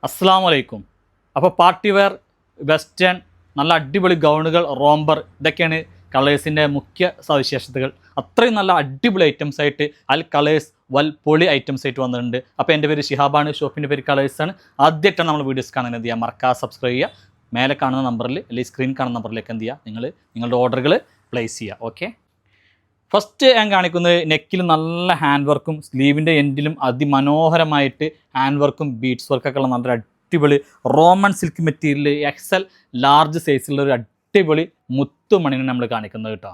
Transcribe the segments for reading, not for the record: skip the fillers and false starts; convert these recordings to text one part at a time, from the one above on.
അസ്സലാമു അലൈക്കും. അപ്പോൾ പാർട്ടി വെയർ, വെസ്റ്റേൺ, നല്ല അടിപൊളി ഗൗണുകൾ, റോംബർ, ഇതൊക്കെയാണ് കളേഴ്സിൻ്റെ മുഖ്യ സവിശേഷതകൾ. അത്രയും നല്ല അടിപൊളി ഐറ്റംസ് ആയിട്ട് അൽ കളേഴ്സ് പൊളി ഐറ്റംസ് ആയിട്ട് വന്നിട്ടുണ്ട്. അപ്പോൾ എൻ്റെ പേര് ഷിഹാബാണ്, ഷോപ്പിൻ്റെ പേര് കളേഴ്സാണ്. ആദ്യമായിട്ടാണ് നമ്മൾ വീഡിയോസ് കാണുന്നത്, എന്ത് ചെയ്യുക, മറക്കാതെ സബ്സ്ക്രൈബ് ചെയ്യുക. മേലെ കാണുന്ന നമ്പറിൽ അല്ലെങ്കിൽ സ്ക്രീൻ കാണുന്ന നമ്പറിലേക്ക് എന്ത് ചെയ്യുക, നിങ്ങളുടെ ഓർഡറുകൾ പ്ലേസ് ചെയ്യുക. ഓക്കെ, ഫസ്റ്റ് ഞാൻ കാണിക്കുന്നത് നെക്കിൽ നല്ല ഹാൻഡ് വർക്കും സ്ലീവിൻ്റെ എൻഡിലും അതിമനോഹരമായിട്ട് ഹാൻഡ് വർക്കും ബീഡ്സ് വർക്കൊക്കെ ഉള്ള നല്ലൊരു അടിപൊളി Roman silk material Excel large സൈസിലുള്ള ഒരു അടിപൊളി മുത്തുമണിനെ നമ്മൾ കാണിക്കുന്നത് കേട്ടോ.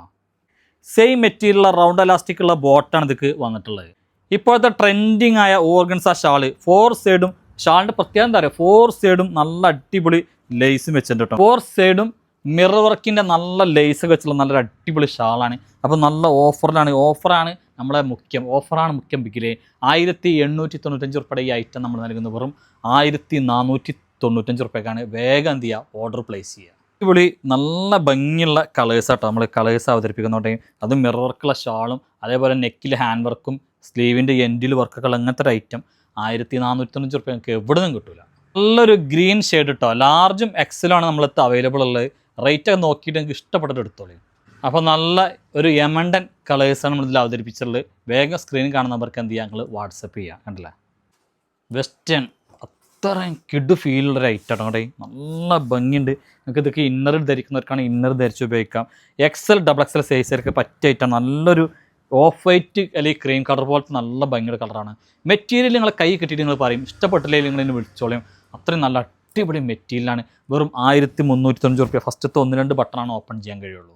സെയിം മെറ്റീരിയലുള്ള റൗണ്ട് എലാസ്റ്റിക് ഉള്ള ബോട്ടാണ് ഇതൊക്കെ വന്നിട്ടുള്ളത്. ഇപ്പോഴത്തെ ട്രെൻഡിങ് ആയ ഓർഗൻസ ഷാള് 4 സൈഡും, ഷാളിൻ്റെ പ്രത്യേകത എന്താ പറയുക, 4 സൈഡും നല്ല അടിപൊളി ലേസും വെച്ചിട്ടുണ്ട് കേട്ടോ. 4 സൈഡും മിറർ വർക്കിൻ്റെ നല്ല ലേസ് വെച്ചുള്ള നല്ലൊരു അടിപൊളി ഷാളാണ്. അപ്പോൾ നല്ല ഓഫറാണ് നമ്മളെ മുഖ്യം, ഓഫറാണ് മുഖ്യം. ബിക്കിലെ 1895 ഉറുപ്പിയുടെ ഈ ഐറ്റം നമ്മൾ നൽകുന്നത് വെറും 1495 ഉറുപ്പ്യക്കാണ്. വേഗം എന്ത് ചെയ്യുക, ഓർഡർ പ്ലേസ് ചെയ്യുക. അടിപൊളി നല്ല ഭംഗിയുള്ള കളേഴ്സാട്ടോ നമ്മൾ കളേഴ്സ് അവതരിപ്പിക്കുന്നുണ്ടെങ്കിൽ, അതും മിറർ വർക്കുള്ള ഷാളും അതേപോലെ നെക്കിൽ ഹാൻഡ് വർക്കും സ്ലീവിൻ്റെ എൻഡിൽ വർക്കൊക്കെ ഉള്ള അങ്ങനത്തെ ഒരു ഐറ്റം 1495 ഉറുപ്പ്യ നമുക്ക് എവിടെ നിന്നും കിട്ടില്ല. നല്ലൊരു ഗ്രീൻ ഷെയ്ഡ് കേട്ടോ, ലാർജും എക്സലുമാണ് നമ്മളത് അവൈലബിൾ ഉള്ളത്. റേറ്റൊക്കെ നോക്കിയിട്ട് എനിക്ക് ഇഷ്ടപ്പെട്ടിട്ട് എടുത്തോളൂ. അപ്പോൾ നല്ല ഒരു യമണ്ടൻ കളേഴ്സാണ് നമ്മളിതിൽ അവതരിപ്പിച്ചിട്ടുള്ളത്. വേഗം സ്ക്രീനിൽ കാണുന്ന നമ്പർക്ക് എന്ത് ചെയ്യുക, ഞങ്ങൾ വാട്സപ്പ് ചെയ്യുക. കണ്ടില്ലേ, വെസ്റ്റേൺ അത്രയും കിഡ് ഫീലുള്ളൊരു ഐറ്റം ആട്ടോ. അവിടെ നല്ല ഭംഗിയുണ്ട്. നിങ്ങൾക്ക് ഇതൊക്കെ ഇന്നറിൽ ധരിക്കുന്നവർക്കാണ് ഇന്നർ ധരിച്ച് ഉപയോഗിക്കാം. എക്സൽ ഡബിൾ എക്സൽ സൈസുകാർക്ക് പറ്റിയ ഐറ്റം. നല്ലൊരു ഓഫ് വൈറ്റ് അല്ലെങ്കിൽ ക്രീം കളർ പോലത്തെ നല്ല ഭംഗിയുടെ കളറാണ്. മെറ്റീരിയൽ നിങ്ങളെ കൈ കിട്ടിയിട്ട് നിങ്ങൾ പറയും, ഇഷ്ടപ്പെട്ടില്ലെങ്കിൽ നിങ്ങൾ എന്നെ വിളിച്ചോളയും. അത്രയും നല്ല അടിപൊളി മെറ്റീരിയലാണ്. വെറും 1395 ഉറുപ്പ്യ. ഫസ്റ്റത്തെ 1-2 ബട്ടണാണ് ഓപ്പൺ ചെയ്യാൻ കഴിയുള്ളൂ.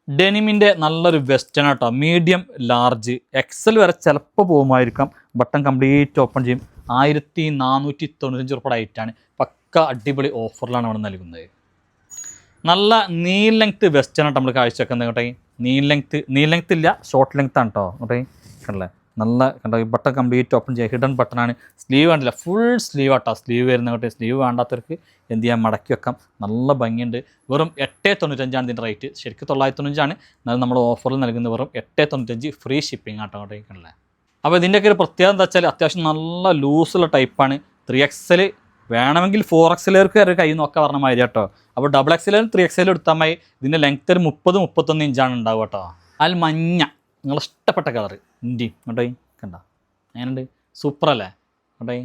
ഡെനിമിൻ്റെ നല്ലൊരു വെസ്റ്റേൺ ആട്ടോ, മീഡിയം ലാർജ് എക്സൽ വരെ ചിലപ്പോൾ പോകുമായിരിക്കാം. ബട്ടൺ കംപ്ലീറ്റ് ഓപ്പൺ ചെയ്യും. 1495 ഉറുപ്പിയുടെ ഐറ്റാണ്. പക്ക അടിപൊളി ഓഫറിലാണ് അവിടെ നൽകുന്നത്. നല്ല നീൽ ലെങ്ത്ത് വെസ്റ്റേൺ ആട്ടോ നമ്മൾ കാഴ്ചവെക്കുന്നത് കേട്ടോ. നീൽ ലെങ്ത്ത് ഇല്ല, ഷോർട്ട് ലെങ്ത്ത് ആണ് കേട്ടോ. കേട്ടോ കണ്ടല്ലേ, നല്ല കണ്ടോ, ഈ ബട്ടൺ കംപ്ലീറ്റ് ഓപ്പൺ ചെയ്യുക. ഹിഡൻ ബട്ടണാണ്. സ്ലീവ് കണ്ടില്ല, ഫുൾ സ്ലീവ് ആട്ടോ. സ്ലീവ് വരുന്ന കേട്ടോ. സ്ലീവ് വേണ്ടാത്തവർക്ക് എന്ത് ചെയ്യാൻ, മടക്കി വെക്കാം. നല്ല ഭംഗിയുണ്ട്. വെറും 895 ഇതിൻ്റെ റേറ്റ്. ശരിക്കും 995, എന്നാലും നമ്മൾ ഓഫറിൽ നൽകുന്നത് വെറും 895, ഫ്രീ ഷിപ്പിംഗ് ആട്ടോ. കേട്ടോ കണ്ടല്ലേ. അപ്പോൾ ഇതിൻ്റെയൊക്കെ ഒരു പ്രത്യേകത എന്താ വെച്ചാൽ, അത്യാവശ്യം നല്ല ലൂസുള്ള ടൈപ്പാണ്. 3XL വേണമെങ്കിൽ 4XLർക്ക് ഒരു കൈ നോക്കാൻ പറഞ്ഞ മാതിരി കേട്ടോ. അപ്പോൾ ഡബിൾ എക്സലും 3XL എടുത്താൽ മതി. ഇതിൻ്റെ ലെങ്ത്ത് ഒരു 30-31 ഇഞ്ചാണ് ഉണ്ടാവുക കേട്ടോ. അതിൽ മഞ്ഞ നിങ്ങളിഷ്ടപ്പെട്ട കളറ് ഇന്ത്യ കേട്ടോ. കണ്ട അങ്ങനെയുണ്ട്, സൂപ്പറല്ലേ കേട്ടോ.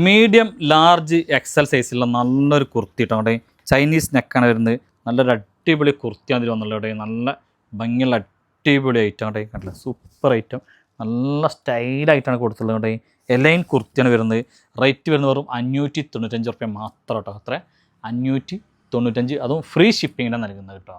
മീഡിയം ലാർജ് എക്സൽ സൈസിലുള്ള നല്ലൊരു കുർത്തി കേട്ടോ. കേട്ടോ ചൈനീസ് നെക്കാണ് വരുന്നത്. നല്ലൊരു അടിപൊളി കുർത്തിയാണ് ഇതിൽ വന്നുള്ളത് കേട്ടോ. നല്ല ഭംഗിയുള്ള അടിപൊളി ഐറ്റം കേട്ടോ. കണ്ടില്ല, സൂപ്പർ ഐറ്റം. നല്ല സ്റ്റൈലായിട്ടാണ് കൊടുത്തുള്ളത് കേട്ടോ. എലൈൻ കുർത്തിയാണ് വരുന്നത്. റേറ്റ് വരുന്നത് വെറും 595 ഉറുപ്പ്യ മാത്രം കേട്ടോ. അത്ര 595, അതും ഫ്രീ ഷിപ്പിങ്ങിനാണ് നൽകുന്നത് കേട്ടോ.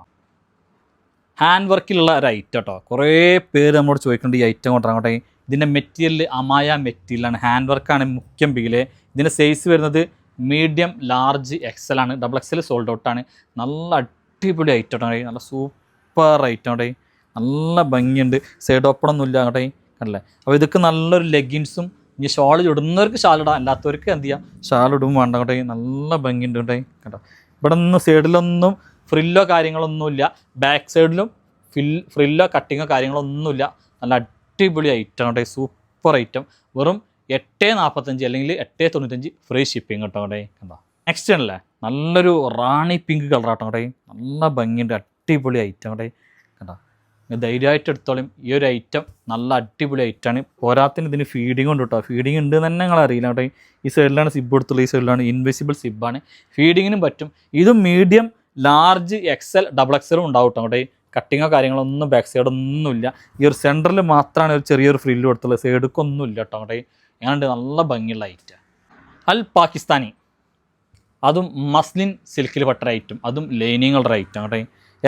ഹാൻഡ് വർക്കിലുള്ള ഒരു ഐറ്റം കേട്ടോ. കുറേ പേര് നമ്മളോട് ചോദിക്കുന്നുണ്ട് ഈ ഐറ്റം കൊണ്ടിറങ്ങോട്ടെ. ഇതിൻ്റെ മെറ്റീരിയൽ അമായ മെറ്റീരിയലാണ്. ഹാൻഡ് വർക്കാണ് മുഖ്യം ബിഗിലെ. ഇതിൻ്റെ സൈസ് വരുന്നത് മീഡിയം ലാർജ് എക്സൽ ആണ്. ഡബിൾ എക്സൽ സോൾഡ് ഔട്ടാണ്. നല്ല അടിപൊളി ഐറ്റം കേട്ടോ. നല്ല സൂപ്പർ ഐറ്റം കേട്ടോ. നല്ല ഭംഗിയുണ്ട്. സൈഡ് ഓപ്പണൊന്നും ഇല്ല കേട്ടോ. കണ്ടല്ലേ. അപ്പോൾ ഇതൊക്കെ നല്ലൊരു ലെഗിൻസും, ഇനി ഷാൾ ഇടുന്നവർക്ക് ഷാൾ ഇടാം, അല്ലാത്തവർക്ക് എന്ത് ചെയ്യാം, ഷാൾ ഇടും വേണ്ട കേട്ടോ. നല്ല ഭംഗിയുണ്ട് കേട്ടോ. കേട്ടോ ഇവിടെ ഒന്നും സൈഡിലൊന്നും ഫ്രില്ലോ കാര്യങ്ങളൊന്നുമില്ല. ബാക്ക് സൈഡിലും ഫ്രില്ലോ കട്ടിങ്ങോ കാര്യങ്ങളൊന്നുമില്ല. നല്ല അടിപൊളി ഐറ്റം കേട്ടോ. Super item. വെറും 845 അല്ലെങ്കിൽ 895 ഫ്രീ ഷിപ്പിംഗ് കേട്ടോ. കേട്ടോ കണ്ടോ. നെക്സ്റ്റ് ആണല്ലേ, നല്ലൊരു റാണി പിങ്ക് കളറാട്ടോ. കേട്ടോ നല്ല ഭംഗിയുണ്ട്. അടിപൊളി ഐറ്റം കേട്ടോ. കണ്ടോ, ധൈര്യമായിട്ട് എടുത്തോളും. ഈ ഒരു ഐറ്റം നല്ല അടിപൊളി ഐറ്റമാണ്. പോരാത്തിന് ഇതിന് ഫീഡിങ് ഉണ്ട് കേട്ടോ. ഫീഡിങ് ഉണ്ട് തന്നെ നിങ്ങൾ അറിയില്ല കേട്ടോ. ഈ സൈഡിലാണ് സിബ് എടുത്തുള്ളത്, ഈ സൈഡിലാണ് ഇൻവിസിബിൾ സിബാണ്. ഫീഡിങ്ങിനും പറ്റും. ഇതും മീഡിയം ലാർജ് എക്സൽ ഡബിൾ എക്സലും ഉണ്ടാവും കേട്ടോ. കേട്ടോ കട്ടിങ്ങോ കാര്യങ്ങളൊന്നും ബാക്ക് സൈഡൊന്നുമില്ല. ഈ ഒരു സെൻറ്ററിൽ മാത്രമാണ് ഒരു ചെറിയൊരു ഫ്രില്ല് കൊടുത്തുള്ളത്. സൈഡൊക്കൊന്നും ഇല്ല കേട്ടോ. കേട്ടോ എങ്ങനെയുണ്ട്, നല്ല ഭംഗിയുള്ള ഐറ്റം. അൽ പാകിസ്ഥാനി, അതും മസ്ലിൻ സിൽക്കിൽ പെട്ട ഐറ്റം, അതും ലൈനിങ്ങുള്ള ഐറ്റം കേട്ടോ.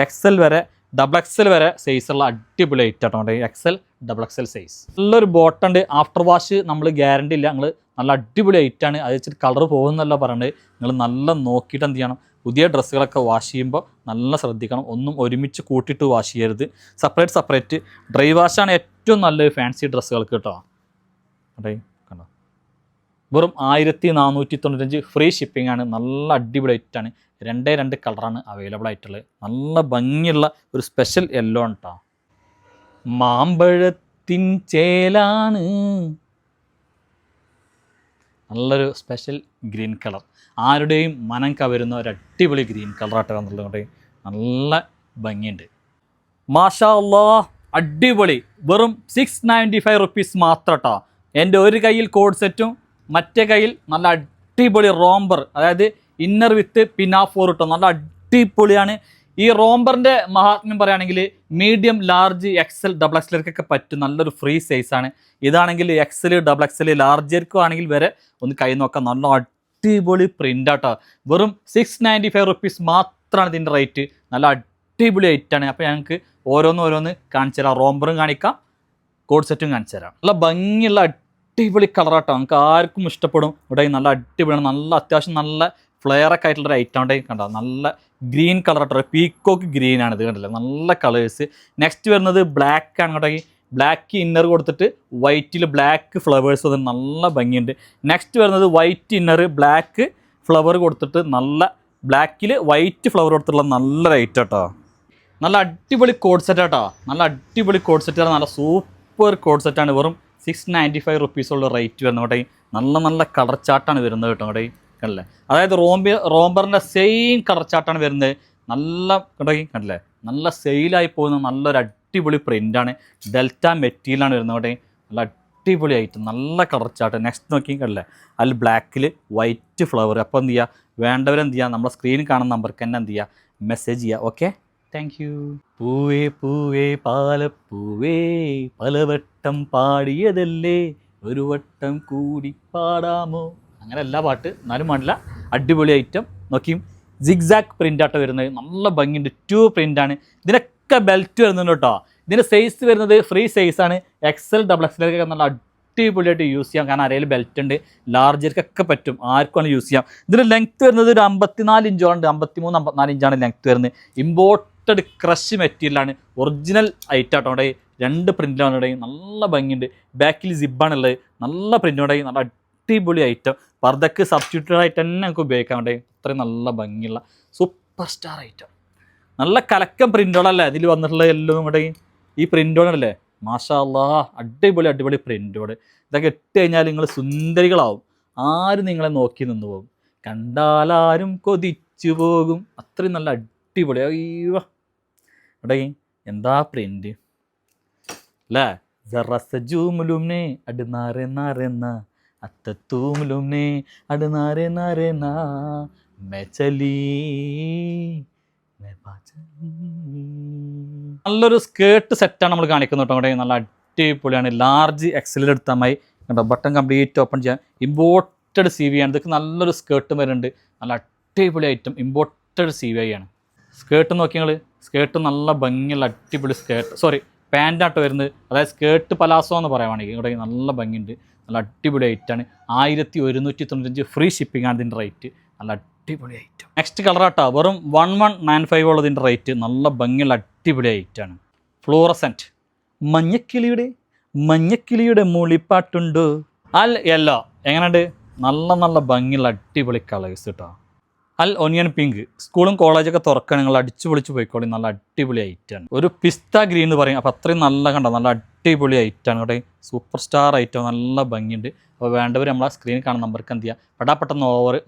എക്സൽ വരെ ഡബിൾ എക്സൽ വരെ സൈസുള്ള അടിപൊളി ഐറ്റം കേട്ടോ. XL double XL size. നല്ലൊരു ബോട്ടുണ്ട്. ആഫ്റ്റർ വാഷ് നമ്മൾ ഗ്യാരണ്ടി ഇല്ല. നിങ്ങൾ നല്ല അടിപൊളി ഐറ്റാണ്. അത് വെച്ചിട്ട് കളർ പോകുന്നല്ല പറയുന്നത്. നിങ്ങൾ നല്ല നോക്കിയിട്ട് എന്ത് ചെയ്യണം, പുതിയ ഡ്രസ്സുകളൊക്കെ വാഷ് ചെയ്യുമ്പോൾ നല്ല ശ്രദ്ധിക്കണം. ഒന്നും ഒരുമിച്ച് കൂട്ടിയിട്ട് വാഷ് ചെയ്യരുത്. സെപ്പറേറ്റ് ഡ്രൈ വാഷാണ് ഏറ്റവും നല്ലൊരു ഫാൻസി ഡ്രസ്സുകൾക്ക് കേട്ടോ. കേട്ടോ കണ്ടോ, വെറും 1495 ഫ്രീ ഷിപ്പിംഗ് ആണ്. നല്ല അടിപൊളി ഐറ്റാണ്. 2 കളറാണ് അവൈലബിൾ ആയിട്ടുള്ളത്. നല്ല ഭംഗിയുള്ള ഒരു സ്പെഷ്യൽ യെല്ലോ ആണ് കേട്ടോ. മാമ്പഴത്തിൻ ചേലാണ് നല്ലൊരു സ്പെഷ്യൽ ഗ്രീൻ കളർ, ആരുടെയും മനം കവരുന്ന ഒരു അടിപൊളി ഗ്രീൻ കളറാട്ടോ എന്നുള്ളത് നല്ല ഭംഗിയുണ്ട്. മാഷാ അല്ലാഹ്, അടിപൊളി. വെറും 695 റുപ്പീസ് മാത്രം കേട്ടോ. എൻ്റെ ഒരു കയ്യിൽ കോഡ് സെറ്റും മറ്റേ കയ്യിൽ നല്ല അടിപൊളി റോംബർ, അതായത് ഇന്നർ വിത്ത് പിനാഫോർ കിട്ടും. നല്ല അടിപൊളിയാണ്. ഈ റോംബറിൻ്റെ മഹാത്മ്യം പറയുകയാണെങ്കിൽ മീഡിയം, ലാർജ്, എക്സൽ, ഡബിൾ എക്സലർക്കൊക്കെ പറ്റും. നല്ലൊരു ഫ്രീ സൈസാണ്. ഇതാണെങ്കിൽ എക്സൽ, ഡബിൾ എക്സൽ, ലാർജർക്കും ആണെങ്കിൽ വരെ ഒന്ന് കൈ നോക്കാം. നല്ല അടിപൊളി പ്രിൻ്റ് ആട്ടോ. വെറും 695 റുപ്പീസ് മാത്രമാണ് ഇതിൻ്റെ റേറ്റ്. നല്ല അടിപൊളി ഐറ്റാണ്. അപ്പോൾ ഞങ്ങൾക്ക് ഓരോന്ന് കാണിച്ചു തരാം. റോംബറും കാണിക്കാം, കോഡ് സെറ്റും കാണിച്ചു തരാം. നല്ല ഭംഗിയുള്ള അടിപൊളി കളറാട്ടോ. നമുക്ക് ആർക്കും ഇഷ്ടപ്പെടും. ഇവിടെ നല്ല അടിപൊളിയാണ്. നല്ല അത്യാവശ്യം നല്ല ഫ്ലെയറൊക്കെ ആയിട്ടുള്ളൊരു ഐറ്റം ഉണ്ടെങ്കിൽ കണ്ടോ. നല്ല ഗ്രീൻ കളറാട്ടോ, പീക്കോക്ക് ഗ്രീൻ ആണ് ഇത്, കണ്ടില്ലേ. നല്ല കളേഴ്സ്. നെക്സ്റ്റ് വരുന്നത് ബ്ലാക്ക് ആണ് കേട്ടോ. ബ്ലാക്ക് ഇന്നർ കൊടുത്തിട്ട് വൈറ്റിൽ ബ്ലാക്ക് ഫ്ലവേഴ്സ്, അത് നല്ല ഭംഗിയുണ്ട്. നെക്സ്റ്റ് വരുന്നത് വൈറ്റ് ഇന്നർ, ബ്ലാക്ക് ഫ്ലവർ കൊടുത്തിട്ട് നല്ല ബ്ലാക്കിൽ വൈറ്റ് ഫ്ലവർ കൊടുത്തിട്ടുള്ള നല്ല റേറ്റ് കേട്ടോ. നല്ല അടിപൊളി കോഡ് സെറ്റ് കേട്ടോ. നല്ല അടിപൊളി കോഡ് സെറ്റാണ്. നല്ല സൂപ്പർ കോഡ് സെറ്റാണ്. വെറും 695 റുപ്പീസുള്ള റേറ്റ് വരുന്നത് കേട്ടോ. നല്ല കളർ ചാർട്ടാണ് വരുന്നത് കേട്ടോ കേട്ടോ. കണ്ടില്ലേ, അതായത് റോംബറിൻ്റെ സെയിം കളർ ചാർട്ടാണ് വരുന്നത്. നല്ല കേട്ടോ കണ്ടില്ലേ, നല്ല സെയിലായി പോകുന്ന നല്ലൊരു അടിപൊളി പ്രിൻ്റാണ്. ഡെൽറ്റ മെറ്റീരിയലാണ് വരുന്നത് കേട്ടോ. നല്ല അടിപൊളി ആയിട്ട് നല്ല കളർ ചാർട്ട്. നെക്സ്റ്റ് നോക്കി കണ്ടില്ലേ, അതിൽ ബ്ലാക്കിൽ വൈറ്റ് ഫ്ലവർ. അപ്പോൾ എന്ത് ചെയ്യുക, വേണ്ടവരെന്ത് ചെയ്യുക, നമ്മുടെ സ്ക്രീനിൽ കാണുന്ന നമ്പർക്ക് തന്നെ എന്ത് ചെയ്യുക, മെസ്സേജ് ചെയ്യുക. Okay, thank you. പൂവേ പൂവേ പാലപ്പൂവേ പലവട്ടം പാടിയതല്ലേ, ഒരു വട്ടം കൂടി പാടാമോ. അങ്ങനെ എല്ലാ പാട്ട് എന്നാലും വേണ്ടില്ല, അടിപൊളി ഐറ്റം. നോക്കിയും സിഗ്സാക്ക് പ്രിൻ്റാട്ടോ വരുന്നത്. നല്ല ഭംഗിയുണ്ട്. 2 പ്രിൻ്റാണ്. ഇതിനൊക്കെ ബെൽറ്റ് വരുന്നുണ്ട് കേട്ടോ. ഇതിൻ്റെ സൈസ് വരുന്നത് ഫ്രീ സൈസാണ്. എക്സൽ, ഡബിൾ എക്സലൊക്കെ നല്ല അടിപൊളിയായിട്ട് യൂസ് ചെയ്യാം. കാരണം അരയിൽ ബെൽറ്റ് ഉണ്ട്. ലാർജർക്കൊക്കെ പറ്റും, ആർക്കാണ് യൂസ് ചെയ്യാം. ഇതിൻ്റെ ലെങ്ത്ത് വരുന്നത് ഒരു 54 ഇഞ്ചോണ്ട്, 53-54 ഇഞ്ചാണ് ലെങ്ത്ത് വരുന്നത്. ഇമ്പോർട്ടഡ് ക്രഷ് മെറ്റീരിയലാണ്. ഒറിജിനൽ ഐറ്റാട്ടോ. അവിടെ 2 പ്രിൻ്റാണ് ഇവിടെ. നല്ല ഭംഗിയുണ്ട്. ബാക്കിൽ സിബാണുള്ളത്. നല്ല പ്രിൻ്റോടെ നല്ല അടിപൊളി ഐറ്റം. പർദ്ദക്ക് സബ്സ്റ്റിറ്റ്യൂട്ടഡ് ആയിട്ട് തന്നെ നമുക്ക് ഉപയോഗിക്കാൻ വേണ്ടി അത്രയും നല്ല ഭംഗിയുള്ള സൂപ്പർ സ്റ്റാർ ഐറ്റം. നല്ല കലക്കം പ്രിൻ്റുകളല്ലേ ഇതിൽ വന്നിട്ടുള്ള എല്ലാം കൂടെ. ഈ പ്രിൻ്റുകളല്ലേ മാഷാ അല്ലാഹ്, അടിപൊളി പ്രിൻ്റുകൾ. ഇതൊക്കെ ഇട്ട് കഴിഞ്ഞാൽ നിങ്ങൾ സുന്ദരികളാവും. ആരും നിങ്ങളെ നോക്കി നിന്ന് പോകും. കണ്ടാലാരും കൊതിച്ചു പോകും. അത്രയും നല്ല അടിപൊളി. അയ്യോ ഇവിടെ എന്താ പ്രിൻ്റ് അല്ലേ. ജറസജൂമുലുംനെ അടുനാരെന്നാരെന്ന അത്തത്തൂമുലുംനെ അടുനാരെന്നാരെന്ന മെച്ചലി. നല്ലൊരു സ്കേർട്ട് സെറ്റാണ് നമ്മൾ കാണിക്കുന്നത് കേട്ടോ. നല്ല അടിപൊളിയാണ്. ലാർജ് എക്സലിൽ എടുത്താൽ മതി കേട്ടോ. ബട്ടൺ കംപ്ലീറ്റ് ഓപ്പൺ ചെയ്യാൻ. ഇമ്പോർട്ടഡ് CV ആണ്. ഇതൊക്കെ നല്ലൊരു സ്കേർട്ടും വരുന്നുണ്ട്. നല്ല അടിപൊളി ഐറ്റം. ഇമ്പോർട്ടഡ് CV ആണ്. സ്കേർട്ട് നോക്കി നിങ്ങൾ. സ്കേർട്ട് നല്ല ഭംഗിയുള്ള അടിപൊളി സ്കേർട്ട്, സോറി പാൻറ്റാട്ടോ വരുന്നത്. അതായത് സ്കേർട്ട് പലാസോ എന്ന് പറയുവാണെങ്കിൽ ഇവിടെ നല്ല ഭംഗിയുണ്ട്. നല്ല അടിപൊളി ഐറ്റാണ്. 1195 ഫ്രീ ഷിപ്പിംഗ് ആണ് ഇതിൻ്റെ റേറ്റ്. നല്ല അടിപൊളി ഐറ്റം. നെക്സ്റ്റ് കളറാട്ടോ. വെറും 1195 ഉള്ളതിൻ്റെ റേറ്റ്. നല്ല ഭംഗിയുള്ള അടിപൊളി ഐറ്റാണ്. ഫ്ലോറസെൻറ്റ് മഞ്ഞക്കിളിയുടെ മൂളിപ്പാട്ടുണ്ടോ. അൽ യെല്ലോ എങ്ങനെയുണ്ട്. നല്ല ഭംഗിയുള്ള അടിപൊളി കളേഴ്സ് കേട്ടോ. അൽ ഒനിയൻ പിങ്ക്. സ്കൂളും കോളേജൊക്കെ തുറക്കാൻ നിങ്ങൾ അടിച്ചു പൊളിച്ച് പോയിക്കോളി. നല്ല അടിപൊളി ഐറ്റാണ്. ഒരു പിസ്ത ഗ്രീൻ എന്ന് പറയും. അപ്പോൾ അത്രയും നല്ല കണ്ടോ, നല്ല അടിപൊളി ഐറ്റാണ് കേട്ടോ. Super star item. നല്ല ഭംഗിയുണ്ട്. അപ്പോൾ വേണ്ടവർ നമ്മളെ സ്ക്രീനിൽ കാണുന്ന നമ്പർക്ക് എന്ത് ചെയ്യുക, പെട്ടെന്ന്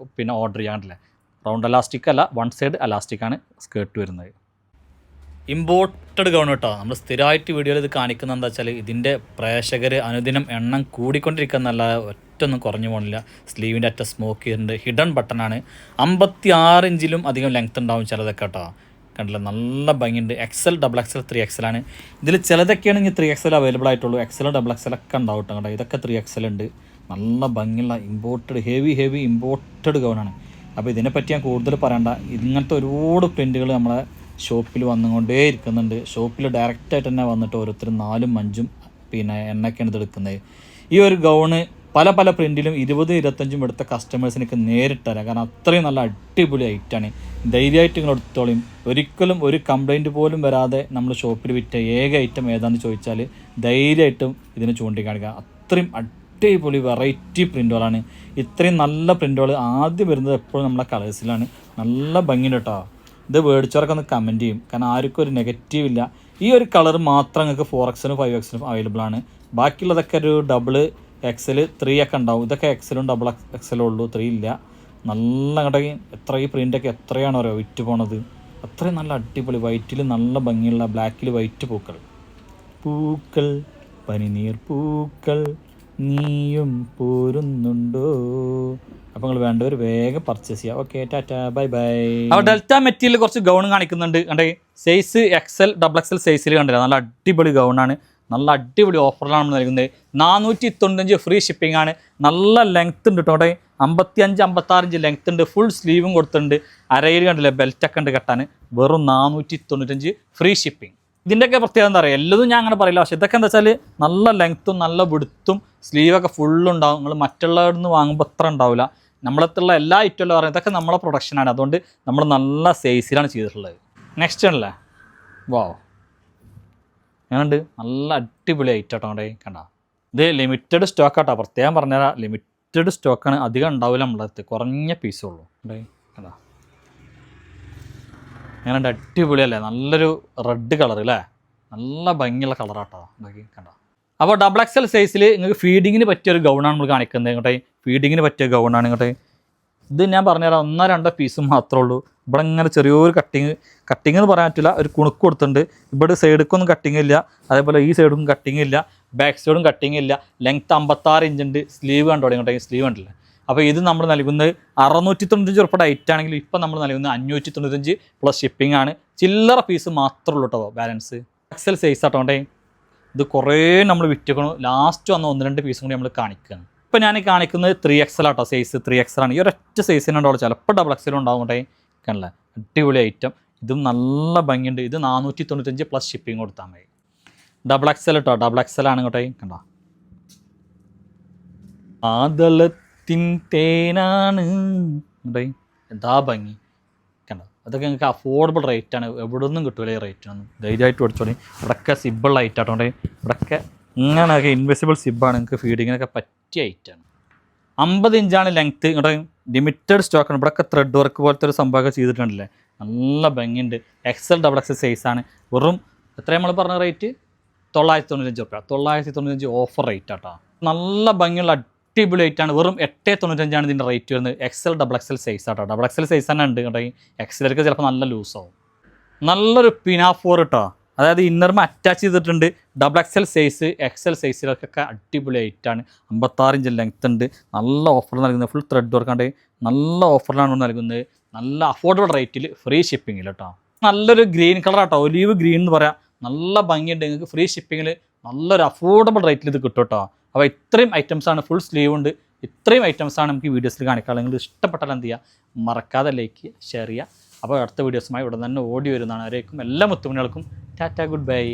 ഓർഡർ ചെയ്യാണ്ടില്ലേ. റൗണ്ട് അലാസ്റ്റിക് അല്ല, 1 സൈഡ് അലാസ്റ്റിക്കാണ് സ്കേർട്ട് വരുന്നത്. ഇമ്പോർട്ടഡ് ഗൗൺ കേട്ടോ. നമ്മൾ സ്ഥിരമായിട്ട് വീഡിയോയിൽ ഇത് കാണിക്കുന്നത് എന്താ വെച്ചാൽ ഇതിൻ്റെ പ്രേക്ഷകർ അനുദിനം എണ്ണം കൂടിക്കൊണ്ടിരിക്കുന്നല്ല, ഒറ്റൊന്നും കുറഞ്ഞു പോകുന്നില്ല. സ്ലീവിൻ്റെ അറ്റ സ്മോക്ക് ചെയ്തിട്ടുണ്ട്. ഹിഡൻ ബട്ടണാണ്. 56 ഇഞ്ചിലും അധികം ലെങ്ത് ഉണ്ടാവും ചിലതൊക്കെ കേട്ടോ. കണ്ടില്ല, നല്ല ഭംഗിയുണ്ട്. എക്സൽ, ഡബിൾ എക്സൽ, 3XL ആണ്. ഇതിൽ ചിലതൊക്കെയാണ് ഇനി 3XL അവൈലബിൾ ആയിട്ടുള്ളൂ. എക്സൽ, ഡബിൾ എക്സൽ ഒക്കെ ഉണ്ടാവും കേട്ടോ. ഇതൊക്കെ 3XL ഉണ്ട്. നല്ല ഭംഗിയുള്ള ഇമ്പോർട്ടഡ് ഹെവി ഇമ്പോർട്ടഡ് ഗൗണാണ്. അപ്പോൾ ഇതിനെപ്പറ്റി ഞാൻ കൂടുതൽ പറയണ്ട. ഇങ്ങനത്തെ ഒരുപാട് പ്രിൻറ്റുകൾ നമ്മളെ ഷോപ്പിൽ വന്നുകൊണ്ടേ ഇരിക്കുന്നുണ്ട്. ഷോപ്പിൽ ഡയറക്റ്റായിട്ട് തന്നെ വന്നിട്ട് ഓരോരുത്തരും 4ഉം 5ഉം എണ്ണൊക്കെയാണ് ഇതെടുക്കുന്നത്. ഈ ഒരു ഗൗണ് പല പ്രിൻറ്റിലും 20-25 എടുത്ത കസ്റ്റമേഴ്സിനൊക്കെ നേരിട്ടരാം. കാരണം അത്രയും നല്ല അടിപൊളി ഐറ്റാണ്. ധൈര്യമായിട്ട് നിങ്ങൾ എടുത്തോളിയും. ഒരിക്കലും ഒരു കംപ്ലൈൻറ്റ് പോലും വരാതെ നമ്മൾ ഷോപ്പിൽ വിറ്റ ഏക ഐറ്റം ഏതാണെന്ന് ചോദിച്ചാൽ ധൈര്യമായിട്ടും ഇതിനെ ചൂണ്ടിക്കാണിക്കുക. അത്രയും അടിപൊളി വെറൈറ്റി പ്രിൻറ്റുകളാണ്. ഇത്രയും നല്ല പ്രിൻറ്റുകൾ ആദ്യം വരുന്നത് എപ്പോഴും നമ്മളെ കളേഴ്സിലാണ്. നല്ല ഭംഗിയുണ്ട് കേട്ടോ. ഇത് മേടിച്ചവരൊക്കെ ഒന്ന് കമൻറ്റ് ചെയ്യും. കാരണം ആർക്കും ഒരു നെഗറ്റീവ് ഇല്ല. ഈ ഒരു കളർ മാത്രം നിങ്ങൾക്ക് 4XL 5XL അവൈലബിൾ ആണ്. ബാക്കിയുള്ളതൊക്കെ ഒരു ഡബിൾ എക്സൽ 3 ഒക്കെ ഉണ്ടാവും. ഇതൊക്കെ എക്സലും ഡബിൾ എക്സലും ഉള്ളൂ, 3 ഇല്ല. നല്ല അങ്ങോട്ടേക്ക് എത്ര ഈ പ്രിൻ്റൊക്കെ എത്രയാണ് ഓരോ വിറ്റ് പോണത്. അത്രയും നല്ല അടിപൊളി വൈറ്റിൽ നല്ല ഭംഗിയുള്ള ബ്ലാക്കിൽ വൈറ്റ് പൂക്കൾ. പൂക്കൾ പനിനീർ പൂക്കൾ നീയും പോരുന്നുണ്ടോ. അപ്പോൾ നിങ്ങൾ വേണ്ടവർ വേഗം പർച്ചേസ് ചെയ്യുക. Okay, Tata, bye bye. അപ്പോൾ ഡെൽറ്റ മെറ്റീരിയൽ കുറച്ച് ഗൗൺ കാണിക്കുന്നുണ്ട്. കണ്ടേ സൈസ് എക്സൽ ഡബിൾ എക്സൽ സൈസിൽ കണ്ടില്ല, നല്ല അടിപൊളി ഗൗണാണ്. നല്ല അടിപൊളി ഓഫറിലാണ് നമ്മൾ നൽകുന്നത്. 495 ഫ്രീ ഷിപ്പിംഗ് ആണ്. നല്ല ലെങ്ത് ഉണ്ട് കേട്ടോ. 55-56 ഇഞ്ച് ലെങ്ത് ഉണ്ട്. ഫുൾ സ്ലീവും കൊടുത്തിട്ടുണ്ട്. അരയിൽ കണ്ടില്ലേ ബെൽറ്റൊക്കെ ഉണ്ട് കെട്ടാൻ. വെറും 495 ഫ്രീ ഷിപ്പിംഗ്. ഇതിൻ്റെയൊക്കെ പ്രത്യേകത എന്താ പറയുക, എല്ലതും ഞാൻ അങ്ങനെ പറയില്ല, പക്ഷേ ഇതൊക്കെ എന്താ വെച്ചാൽ നല്ല ലെങ്ത്തും നല്ല വിടുത്തും സ്ലീവൊക്കെ ഫുള്ളുണ്ടാവും. നിങ്ങൾ മറ്റുള്ളവരിൽ നിന്ന് വാങ്ങുമ്പോൾ അത്ര ഉണ്ടാവില്ല. നമ്മളത്തുള്ള എല്ലാ ഐറ്റം പറയുന്നത് ഇതൊക്കെ നമ്മളെ പ്രൊഡക്ഷനാണ്. അതുകൊണ്ട് നമ്മൾ നല്ല സൈസിലാണ് ചെയ്തിട്ടുള്ളത്. നെക്സ്റ്റ് ആണല്ലേ, വാവ്, ഞാനുണ്ട് നല്ല അടിപൊളി ഐറ്റം കേട്ടോ. അവിടെ കണ്ട, ഇത് ലിമിറ്റഡ് സ്റ്റോക്ക് ആട്ടോ, പ്രത്യേകം പറഞ്ഞുതരാം. ലിമിറ്റഡ് സ്റ്റോക്കാണ്, അധികം ഉണ്ടാവില്ല നമ്മളെ അടുത്ത്, കുറഞ്ഞ പീസുള്ളൂ. അവിടെ കണ്ടാ, ഞാനുണ്ട് അടിപൊളിയല്ലേ, നല്ലൊരു റെഡ് കളർ അല്ലേ, നല്ല ഭംഗിയുള്ള കളറാട്ടോ ഉണ്ടാക്കി കണ്ട. അപ്പോൾ ഡബിൾ എക്സൽ സൈസിൽ നിങ്ങൾക്ക് ഫീഡിങ്ങിന് പറ്റിയൊരു ഗൗണാണ് നമ്മൾ കാണിക്കുന്നത്. ഇങ്ങോട്ടെ ഫീഡിങ്ങിന് പറ്റിയ ഗൗണാണ്. ഇങ്ങോട്ടെ ഇത് ഞാൻ പറഞ്ഞുതരാം, 1-2 പീസ് മാത്രമേ ഉള്ളൂ. ഇവിടെ ഇങ്ങനെ ചെറിയൊരു കട്ടിങ് എന്ന് പറയാൻ പറ്റില്ല, ഒരു കുണുക്ക് കൊടുത്തിട്ടുണ്ട്. ഇവിടെ സൈഡിക്കൊന്നും കട്ടിങ് ഇല്ല, അതേപോലെ ഈ സൈഡും കട്ടിങ് ഇല്ല, ബാക്ക് സൈഡും കട്ടിങ് ഇല്ല. ലെങ്ത്ത് 56 ഇഞ്ച് ഉണ്ട്. സ്ലീവ് കണ്ടോ ഇങ്ങോട്ടെ, സ്ലീവ് ഉണ്ടല്ലേ. അപ്പോൾ ഇത് നമ്മൾ നൽകുന്നത് 695 ഉറുപ്പിക ഡൈറ്റ് ആണെങ്കിൽ ഇപ്പം നമ്മൾ നൽകുന്നത് 595 പ്ലസ് ഷിപ്പിംഗ് ആണ്. ചില്ലറ പീസ് മാത്രമേ ഉള്ളൂ കേട്ടോ ബാലൻസ്. എക്സൽ സൈസ് ആട്ടോണ്ടേ, ഇത് കുറേ നമ്മൾ വിറ്റേക്കണം. ലാസ്റ്റ് വന്ന 1-2 പീസും കൂടി നമ്മൾ കാണിക്കുകയാണ്. ഇപ്പോൾ ഞാൻ കാണിക്കുന്നത് 3XL ആട്ടോ, സൈസ് 3XL ആണ്. ഈ ഒരൊറ്റ സൈസിനുണ്ടാവുള്ളൂ, ചിലപ്പോൾ ഡബിൾ എക്സലും ഉണ്ടാവും കേട്ടോ. കണ്ടല്ലേ, അടിപൊളി ഐറ്റം. ഇതും നല്ല ഭംഗിയുണ്ട്. ഇത് 495 പ്ലസ് ഷിപ്പിംഗ് കൊടുത്താൽ മതി. ഡബിൾ എക്സൽ കേട്ടോ, ഡബിൾ എക്സൽ ആണ് കേട്ടോ. കണ്ടോ, ആദളത്തിൻ തേനാണ് കേട്ടോ, എന്താ ഭംഗി കണ്ടോ. അതൊക്കെ നിങ്ങൾക്ക് അഫോർഡബിൾ റേറ്റാണ്, എവിടെ നിന്നും കിട്ടൂല ഈ റേറ്റിനൊന്നും. ധൈര്യമായിട്ട് പഠിച്ചോളി. ഇവിടെയൊക്കെ സിബിൾ ഐറ്റാട്ടോ. ഇവിടെയൊക്കെ ഇങ്ങനെയൊക്കെ ഇൻവിസിബിൾ സിബാണ്, നിങ്ങൾക്ക് ഫീഡിങ്ങിനൊക്കെ പറ്റിയ ഐറ്റാണ്. 50 ഇഞ്ചാണ് ലെങ്ത്ത്. ഇങ്ങോട്ട് ലിമിറ്റഡ് സ്റ്റോക്കാണ്. ഇവിടെയൊക്കെ ത്രെഡ് വർക്ക് പോലത്തെ ഒരു സംഭവമൊക്കെ ചെയ്തിട്ടുണ്ടല്ലേ, നല്ല ഭംഗിയുണ്ട്. എക്സൽ ഡബിൾ എക്സൽ സൈസാണ്. വെറും എത്ര നമ്മൾ പറഞ്ഞ റേറ്റ്, 995 ഉറുപ്പിക. 995 ഓഫർ റേറ്റ് ആട്ടോ. നല്ല ഭംഗിയുള്ള അടിപൊളി ഐറ്റാണ്. വെറും 895 ഇതിൻ്റെ റേറ്റ് വരുന്നത്. എക്സൽ ഡബിൾ എക്സൽ സൈസ് ആട്ടോ. ഡബിൾ എക്സൽ സൈസ് തന്നെ ഉണ്ട് കേട്ടോ. എക്സലൊക്കെ ചിലപ്പോൾ നല്ല ലൂസാവും. നല്ലൊരു പിനാഫോർ കേട്ടോ, അതായത് ഇന്നർമ അറ്റാച്ച് ചെയ്തിട്ടുണ്ട്. ഡബിൾ എക്സൽ സൈസ് എക്സൽ സൈസിലൊക്കെ അടിപൊളി ഐറ്റാണ്. 56 ഇഞ്ച് ലെങ്ത് ഉണ്ട്. നല്ല ഓഫർ നൽകുന്നത്, ഫുൾ ത്രെഡ് വർക്കാണ്ട് നല്ല ഓഫറിലാണ് നൽകുന്നത്. നല്ല അഫോർഡബിൾ റേറ്റിൽ ഫ്രീ ഷിപ്പിങ്ങിൽ കേട്ടോ. നല്ലൊരു ഗ്രീൻ കളർ ആട്ടോ, ഒലീവ് ഗ്രീൻ എന്ന് പറയാം. നല്ല ഭംഗിയുണ്ട്. നിങ്ങൾക്ക് ഫ്രീ ഷിപ്പിങ്ങിൽ നല്ലൊരു അഫോർഡബിൾ റേറ്റിൽ ഇത് കിട്ടും കേട്ടോ. അപ്പോൾ ഇത്രയും ഐറ്റംസാണ്, ഫുൾ സ്ലീവ് ഉണ്ട്. ഇത്രയും ഐറ്റംസാണ് നമുക്ക് ഈ വീഡിയോസിൽ കാണിക്കാം. നിങ്ങൾ ഇഷ്ടപ്പെട്ടാൽ എന്ത് ചെയ്യുക, മറക്കാതെ ലൈക്ക് ചെയ്യുക, ഷെയർ ചെയ്യുക. അപ്പോൾ അടുത്ത വീഡിയോസുമായി ഉടൻ തന്നെ ഓടി വരുന്നതാണ്. ആരേക്കും എല്ലാ മുത്തുമണികൾക്കും ടാറ്റ, ഗുഡ് ബൈ.